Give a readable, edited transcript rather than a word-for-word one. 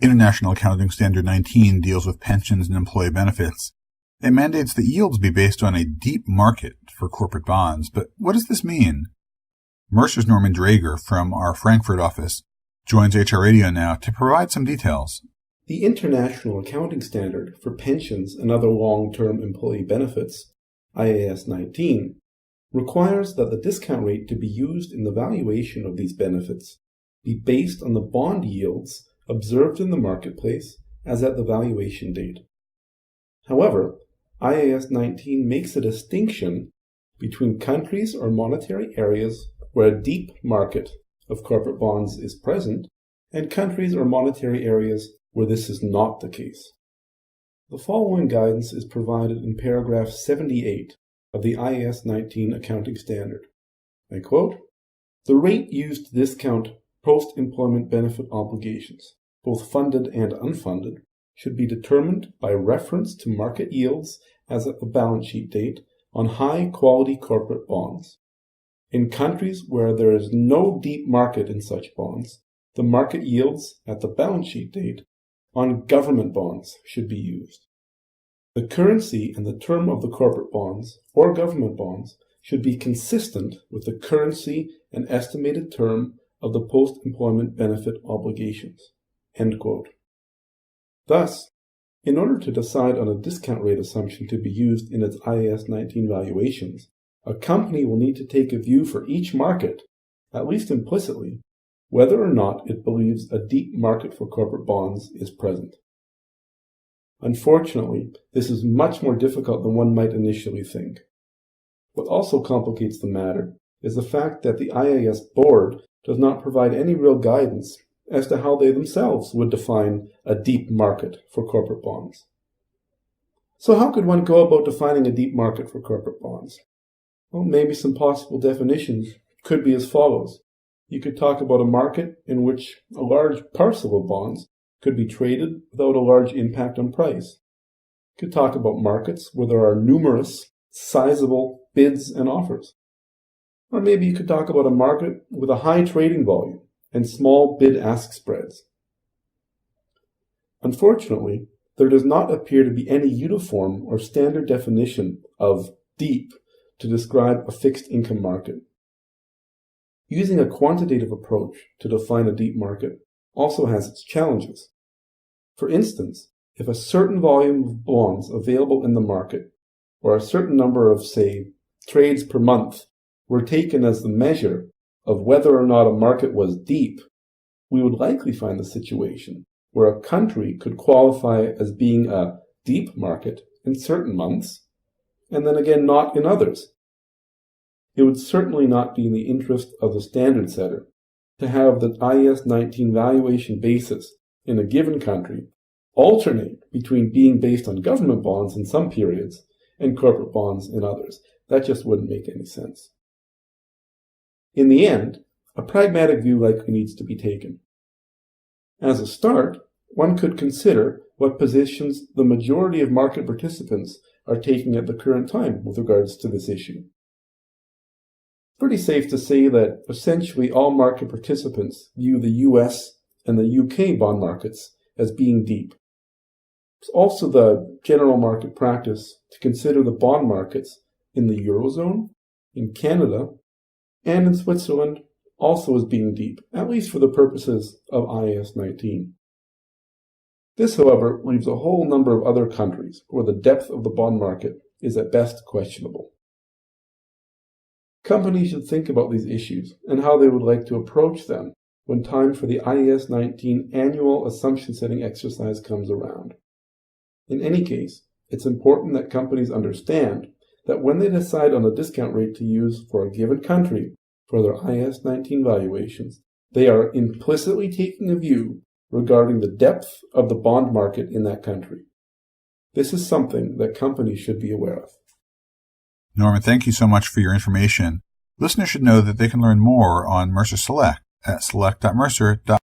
International Accounting Standard 19 deals with pensions and employee benefits. It mandates that yields be based on a deep market for corporate bonds. But what does this mean? Mercer's Norman Draeger from our Frankfurt office joins HR Radio now to provide some details. The International Accounting Standard for Pensions and Other Long-Term Employee Benefits, IAS 19, requires that the discount rate to be used in the valuation of these benefits be based on the bond yields observed in the marketplace as at the valuation date. However, IAS 19 makes a distinction between countries or monetary areas where a deep market of corporate bonds is present and countries or monetary areas where this is not the case. The following guidance is provided in paragraph 78 of the IAS 19 accounting standard. I quote, "The rate used to discount post-employment benefit obligations, both funded and unfunded, should be determined by reference to market yields as at the balance sheet date on high-quality corporate bonds. In countries where there is no deep market in such bonds, the market yields at the balance sheet date on government bonds should be used. The currency and the term of the corporate bonds or government bonds should be consistent with the currency and estimated term of the post-employment benefit obligations." End quote. Thus, in order to decide on a discount rate assumption to be used in its IAS 19 valuations, a company will need to take a view for each market, at least implicitly, whether or not it believes a deep market for corporate bonds is present. Unfortunately, this is much more difficult than one might initially think. What also complicates the matter is the fact that the IAS board does not provide any real guidance as to how they themselves would define a deep market for corporate bonds. So how could one go about defining a deep market for corporate bonds? Well, maybe some possible definitions could be as follows. You could talk about a market in which a large parcel of bonds could be traded without a large impact on price. You could talk about markets where there are numerous, sizable bids and offers. Or maybe you could talk about a market with a high trading volume and small bid-ask spreads. Unfortunately, there does not appear to be any uniform or standard definition of deep to describe a fixed income market. Using a quantitative approach to define a deep market also has its challenges. For instance, if a certain volume of bonds available in the market, or a certain number of, say, trades per month, were taken as the measure of whether or not a market was deep, we would likely find the situation where a country could qualify as being a deep market in certain months, and then again not in others. It would certainly not be in the interest of the standard setter to have the IAS 19 valuation basis in a given country alternate between being based on government bonds in some periods and corporate bonds in others. That just wouldn't make any sense. In the end, a pragmatic view likely needs to be taken. As a start, one could consider what positions the majority of market participants are taking at the current time with regards to this issue. It's pretty safe to say that essentially all market participants view the US and the UK bond markets as being deep. It's also the general market practice to consider the bond markets in the Eurozone, in Canada, and in Switzerland also as being deep, at least for the purposes of IAS 19. This, however, leaves a whole number of other countries where the depth of the bond market is at best questionable. Companies should think about these issues and how they would like to approach them when time for the IAS 19 annual assumption setting exercise comes around. In any case, it's important that companies understand that when they decide on a discount rate to use for a given country for their IAS 19 valuations, they are implicitly taking a view regarding the depth of the bond market in that country. This is something that companies should be aware of. Norman, thank you so much for your information. Listeners should know that they can learn more on Mercer Select at select.mercer.com.